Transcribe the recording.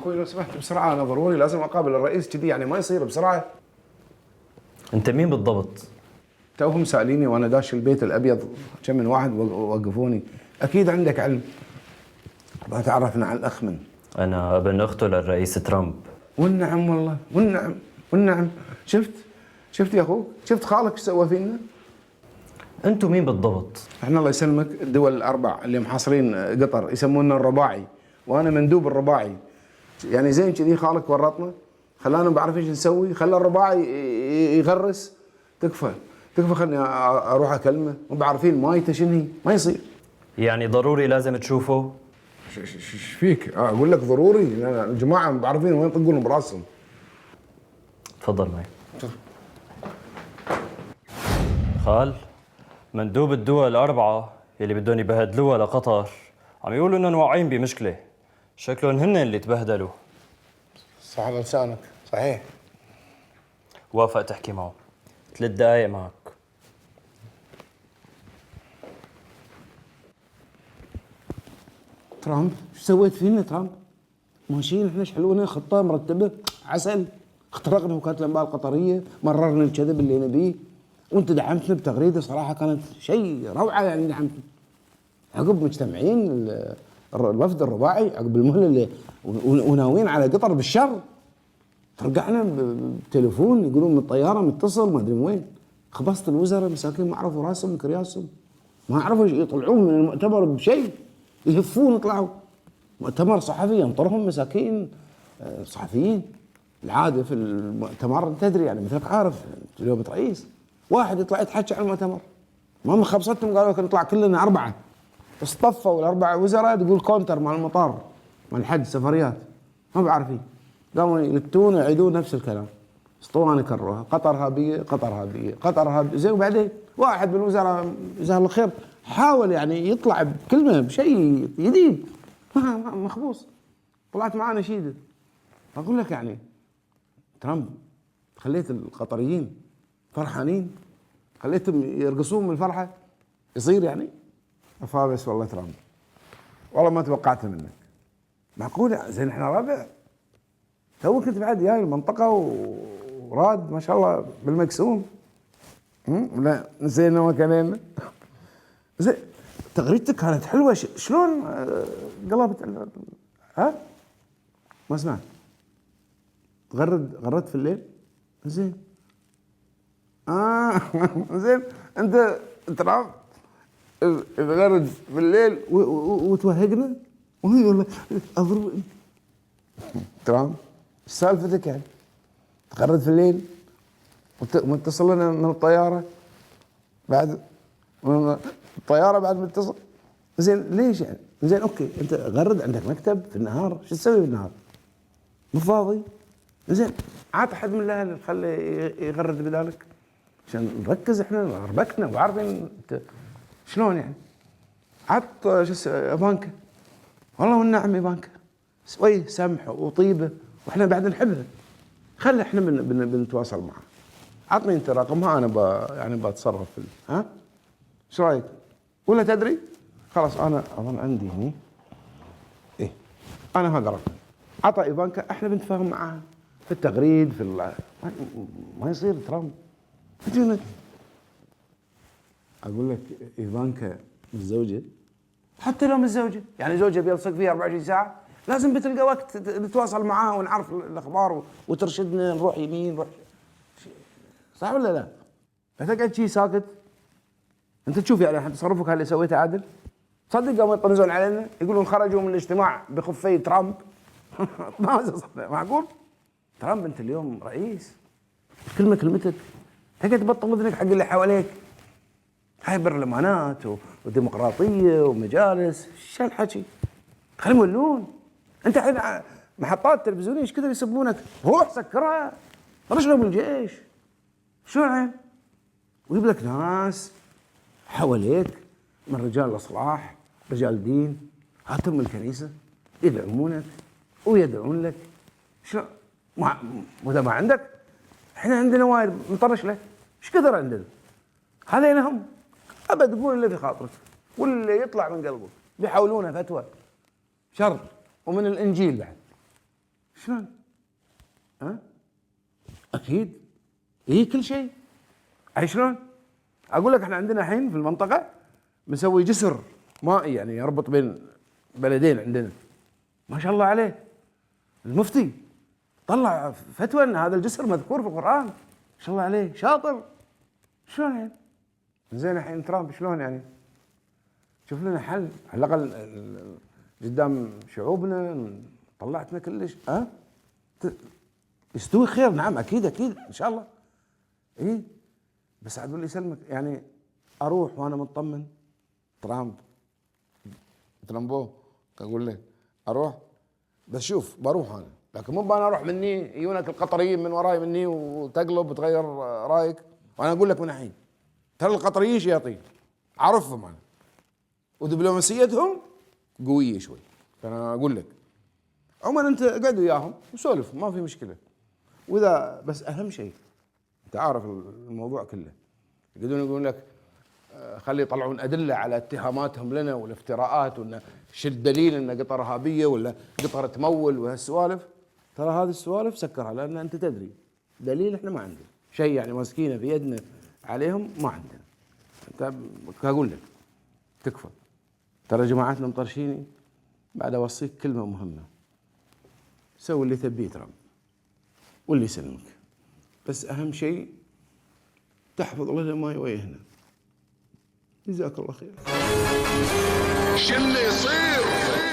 اخوي لو سمحت بسرعه، انا ضروري لازم اقابل الرئيس كذي، يعني ما يصير بسرعه. انت مين بالضبط؟ توهم ساليني وانا داش البيت الابيض كم من واحد وقفوني. اكيد عندك علم. ما تعرفنا على الاخ من. انا ابن اخته للرئيس ترامب. والنعم والله، والنعم والنعم. شفت يا اخوك، شفت خالك ايش سوى فينا؟ انتوا مين بالضبط؟ احنا الله يسلمك الدول الاربع اللي محاصرين قطر يسمونا الرباعي، وانا مندوب الرباعي. يعني زين كذي خالك ورطنا، خلانا بعرف ايش نسوي، خلى الرباعي يغرس. تكفى خلني اروح اكلمه، مو بعارفين مايته شنو هي، ما يصير. يعني ضروري لازم تشوفه؟ ايش فيك؟ اقول لك ضروري، الجماعه مو بعارفين وين يطقون براسهم. تفضل معي. خال، مندوب الدول الأربعة يلي بدهم يبهدلوها لقطر عم يقولوا إنهم واعيين بمشكلة، شكلهم هن اللي تبهدلوا. صح على لسانك، صحيح. وافق تحكي معه 3 دقايق معك. ترامب ايش سويت فينا ترامب؟ ماشيين احنا شحلونا خطه مرتبه عسل، اخترقنا وكاله الانباء القطريه، مررنا الكذب اللي نبيه، وانت دعمتنا بتغريده صراحه كانت شيء روعه، يعني دعمتنا. عقب مجتمعين الوفد الرباعي عقب المهله اللي وناويين على قطر بالشر، ترقعنا بتليفون يقولون من الطياره متصل ما ادري من وين. خبصت الوزراء مساكين ما عرفوا راسهم من كرياسهم، ما عرفوا يطلعون من المؤتمر بشيء، يهفون يطلعوا مؤتمر صحفي ينطرهم مساكين صحفيين. العاده في المؤتمر انت تدري يعني مثلك عارف اليوم رئيس واحد يطلع يتحكى عن المؤتمر، ما خبصتهم قالوا لك نطلع كلنا 4 اصطفوا ال4 وزراء تقول كونتر مال المطار مال الحج سفريات ما بعرفين، قاموا يلتون ويعيدون نفس الكلام، اسطوانه كروها قطر هابيه قطر هابيه قطر هابيه زين. وبعدين واحد من الوزراء جزاه الله خير حاول يعني يطلع بكلمه بشيء جديد، مخبوص طلعت معاه نشيده. اقول لك يعني ترامب خليت القطريين فرحانين، خليتهم يرقصون من الفرحه، يصير يعني فابس والله ترامب، والله ما توقعتها منك. معقوله زين احنا ربع، تو كنت بعد جاي المنطقه وراد ما شاء الله بالمقسوم. لا نسينا مكاننا. زين تغريدتك كانت حلوه، شلون قلبت؟ ها ما سمعت. غردت في الليل. زين زين انت ترى تغرد في الليل وتوهقنا ويقول اضرب ترام. ايش سالفتك يعني؟ تغرد في الليل ومتصل لنا من الطياره بعد الطياره بعد متصل. زين ليش يعني؟ زين اوكي انت غرد عندك مكتب في النهار، شو تسوي بالنهار؟ مو فاضي. زين عاد احد من الاهل خليه يغرد بذلك عشان نركز احنا ربكنا وعارفين شلون يعني. عط شو ايفانكا، والله والنعم ايفانكا شوي سمح وطيبه واحنا بعد نحبها، خلي احنا بنتواصل معها. عطني انت رقمها انا يعني بتصرف ها ايش رايك؟ ولا تدري خلاص انا اظن عندي هني ايه انا هذا رقم، عطى ايفانكا احنا بنتفاهم معاها في التغريد في ما يصير ترامب. اقول لك ايفانكا متزوجه، حتى لو متزوجه يعني زوجها بيلصق فيها 24 ساعه لازم بتلقى وقت نتواصل معاها ونعرف الاخبار وترشدنا نروح يمين نروح صح ولا لا؟ لا تقعد شي ساكت. انت تشوف يعني تصرفك اللي سويته عادل؟ تصدق قاموا يطنزون علينا يقولون خرجوا من الاجتماع بخفي ترامب. معقول؟ ترامب انت اليوم رئيس، كلمتك تقعد تبطل اذنك حق اللي حواليك. هاي برلمانات وديمقراطيه ومجالس، شو الحكي؟ خليهم يولون. انت الحين محطات تلفزيونيه ايش كثر يسبونك، روح سكرها رشلهم الجيش شو الحين؟ ويجيب لك ناس حواليك من رجال الاصلاح رجال دين هاتهم من الكنيسه يدعمونك ويدعون لك. شو واذا ما عندك احنا عندنا وايد نطرش لك ايش كثر عندنا هذين هم ابد قول اللي في خاطرك واللي يطلع من قلبك بيحولونه فتوى شر ومن الانجيل بعد شلون؟ ها؟ اكيد اي كل شيء. اي شلون؟ اقول لك احنا عندنا الحين في المنطقه مسوي جسر مائي يعني يربط بين بلدين عندنا، ما شاء الله عليه. المفتي طلع فتوى ان هذا الجسر مذكور في القران، ما شاء الله عليه، شاطر. شلون يعني؟ زين الحين ترامب شلون يعني؟ شوف لنا حل على الاقل قدام شعوبنا، طلعتنا كلش. يستوي خير، نعم اكيد اكيد ان شاء الله. ايه بس عاد الله يسلمك يعني اروح وانا مطمن. ترامبو اقول له اروح، بس شوف بروح انا، لكن مو انا اروح مني يجونك القطريين من وراي مني وتقلب وتغير رايك. وانا اقول لك من الحين ترى القطريين شياطين، اعرفهم انا، ودبلوماسيتهم قويه شوي. انا اقول لك عموما انت قعد وياهم وسولف ما في مشكله. واذا بس اهم شيء انت عارف الموضوع كله، يقولون لك خلي يطلعون ادله على اتهاماتهم لنا والافتراءات، وان شو الدليل ان قطر ارهابيه ولا قطر تمول وهالسوالف. ترى هذه السوالف سكرها، لان انت تدري دليل احنا ما عندنا شيء يعني ماسكينه في يدنا عليهم، ما عندنا. انت اقول لك تكفى. ترى جماعتنا مطرشيني. بعد اوصيك كلمه مهمه، سوي اللي تبيه ترى واللي يسلمك، بس اهم شيء تحفظ لنا ما يويهنا. جزاك الله خير. شو اللي يصير؟